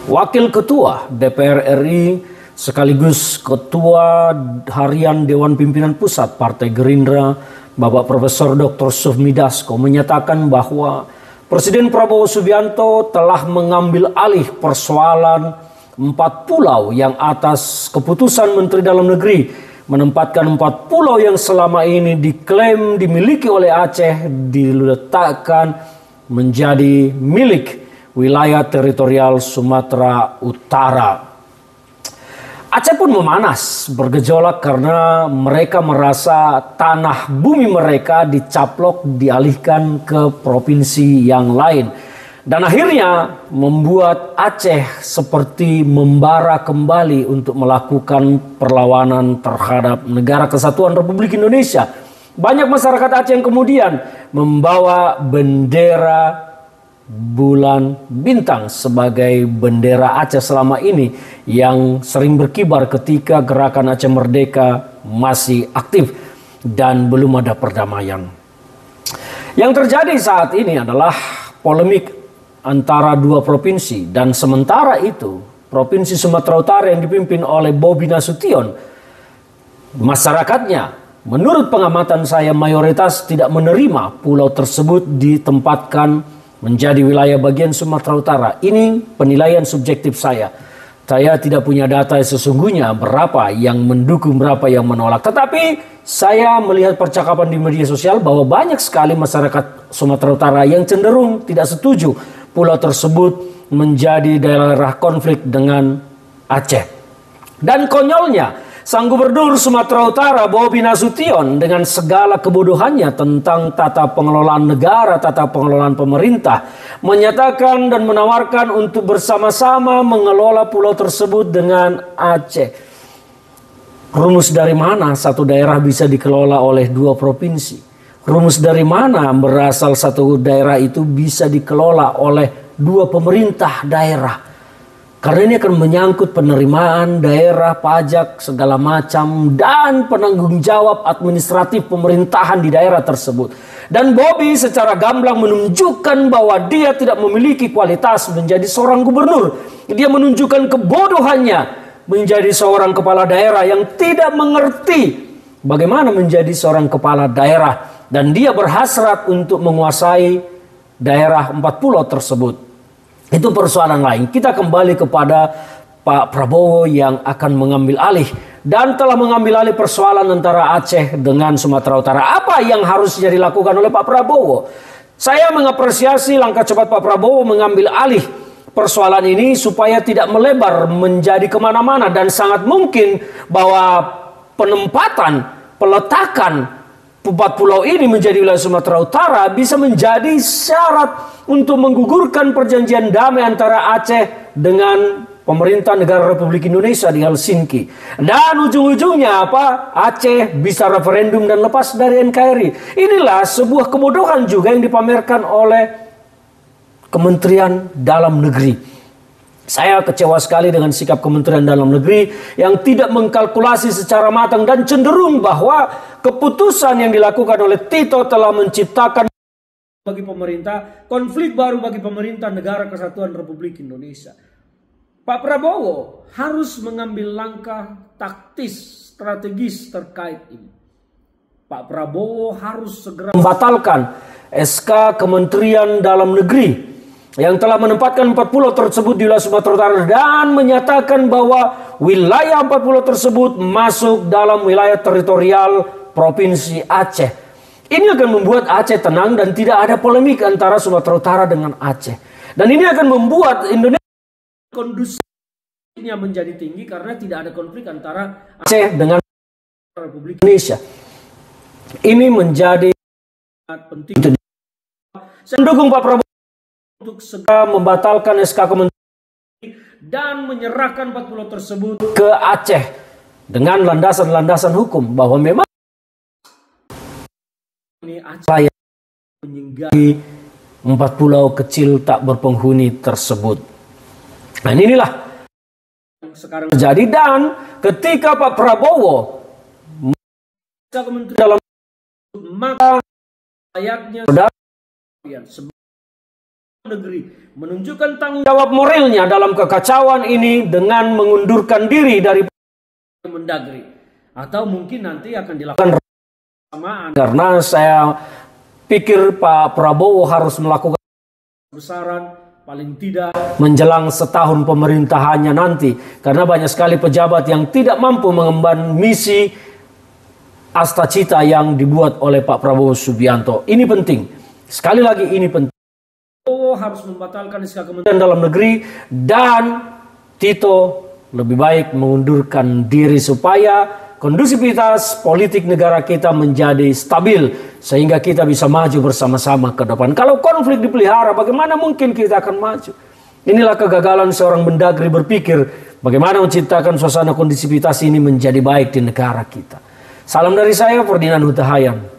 Wakil Ketua DPR RI sekaligus Ketua Harian Dewan Pimpinan Pusat Partai Gerindra, Bapak Profesor Dr. Sufmi Dasko menyatakan bahwa Presiden Prabowo Subianto telah mengambil alih persoalan 4 pulau yang atas keputusan Menteri Dalam Negeri menempatkan 4 pulau yang selama ini diklaim dimiliki oleh Aceh diletakkan menjadi milik wilayah teritorial Sumatera Utara. Aceh pun memanas, bergejolak karena mereka merasa tanah bumi mereka dicaplok dialihkan ke provinsi yang lain. Dan akhirnya membuat Aceh seperti membara kembali untuk melakukan perlawanan terhadap Negara Kesatuan Republik Indonesia. Banyak masyarakat Aceh yang kemudian membawa bendera bulan bintang sebagai bendera Aceh selama ini yang sering berkibar ketika gerakan Aceh Merdeka masih aktif dan belum ada perdamaian. Yang terjadi saat ini adalah polemik antara dua provinsi, dan sementara itu Provinsi Sumatera Utara yang dipimpin oleh Bobi Nasution, masyarakatnya menurut pengamatan saya mayoritas tidak menerima pulau tersebut ditempatkan menjadi wilayah bagian Sumatera Utara. Ini penilaian subjektif saya. Saya tidak punya data sesungguhnya berapa yang mendukung, berapa yang menolak. Tetapi saya melihat percakapan di media sosial bahwa banyak sekali masyarakat Sumatera Utara yang cenderung tidak setuju pulau tersebut menjadi daerah konflik dengan Aceh. Dan konyolnya, sang Gubernur Sumatera Utara Bobi Nasution dengan segala kebodohannya tentang tata pengelolaan negara, tata pengelolaan pemerintah, menyatakan dan menawarkan untuk bersama-sama mengelola pulau tersebut dengan Aceh. Rumus dari mana satu daerah bisa dikelola oleh dua provinsi? Rumus dari mana berasal satu daerah itu bisa dikelola oleh dua pemerintah daerah? Karena ini akan menyangkut penerimaan daerah, pajak, segala macam, dan penanggung jawab administratif pemerintahan di daerah tersebut. Dan Bobi secara gamblang menunjukkan bahwa dia tidak memiliki kualitas menjadi seorang gubernur. Dia menunjukkan kebodohannya menjadi seorang kepala daerah yang tidak mengerti bagaimana menjadi seorang kepala daerah. Dan dia berhasrat untuk menguasai daerah 4 pulau tersebut. Itu persoalan lain. Kita kembali kepada Pak Prabowo yang akan mengambil alih dan telah mengambil alih persoalan antara Aceh dengan Sumatera Utara. Apa yang harusnya dilakukan oleh Pak Prabowo? Saya mengapresiasi langkah cepat Pak Prabowo mengambil alih persoalan ini supaya tidak melebar menjadi kemana-mana, dan sangat mungkin bahwa penempatan, peletakan 4 pulau ini menjadi wilayah Sumatera Utara bisa menjadi syarat untuk menggugurkan perjanjian damai antara Aceh dengan pemerintah negara Republik Indonesia di Helsinki. Dan ujung-ujungnya apa? Aceh bisa referendum dan lepas dari NKRI. Inilah sebuah kebodohan juga yang dipamerkan oleh Kementerian Dalam Negeri. Saya kecewa sekali dengan sikap Kementerian Dalam Negeri yang tidak mengkalkulasi secara matang dan cenderung bahwa keputusan yang dilakukan oleh Tito telah menciptakan bagi pemerintah konflik baru bagi pemerintah Negara Kesatuan Republik Indonesia. Pak Prabowo harus mengambil langkah taktis, strategis terkait ini. Pak Prabowo harus segera membatalkan SK Kementerian Dalam Negeri yang telah menempatkan 4 pulau tersebut di wilayah Sumatera Utara dan menyatakan bahwa wilayah 4 pulau tersebut masuk dalam wilayah teritorial Provinsi Aceh. Ini akan membuat Aceh tenang dan tidak ada polemik antara Sumatera Utara dengan Aceh. Dan ini akan membuat Indonesia kondusifnya menjadi tinggi karena tidak ada konflik antara Aceh dengan Republik Indonesia. Ini menjadi penting. Saya mendukung Pak Prabowo untuk segera membatalkan SK Kementerian dan menyerahkan 4 pulau tersebut ke Aceh dengan landasan-landasan hukum bahwa memang ini Aceh yang menyinggahi 4 pulau kecil tak berpenghuni tersebut. Nah, inilah yang sekarang terjadi, dan ketika Pak Prabowo Kementerian Dalam Negeri, maka layaknya negeri menunjukkan tanggung jawab moralnya dalam kekacauan ini dengan mengundurkan diri dari Mendagri, atau mungkin nanti akan dilakukan bersamaan, karena saya pikir Pak Prabowo harus melakukan besaran paling tidak menjelang setahun pemerintahannya nanti, karena banyak sekali pejabat yang tidak mampu mengemban misi Asta Cita yang dibuat oleh Pak Prabowo Subianto. Ini penting, sekali lagi ini penting. Prabowo harus membatalkan SK Kementerian Dalam Negeri, dan Tito lebih baik mengundurkan diri supaya kondusivitas politik negara kita menjadi stabil sehingga kita bisa maju bersama-sama ke depan. Kalau konflik dipelihara, bagaimana mungkin kita akan maju? Inilah kegagalan seorang Mendagri berpikir bagaimana menciptakan suasana kondusivitas ini menjadi baik di negara kita. Salam dari saya, Ferdinand Huta Hayan.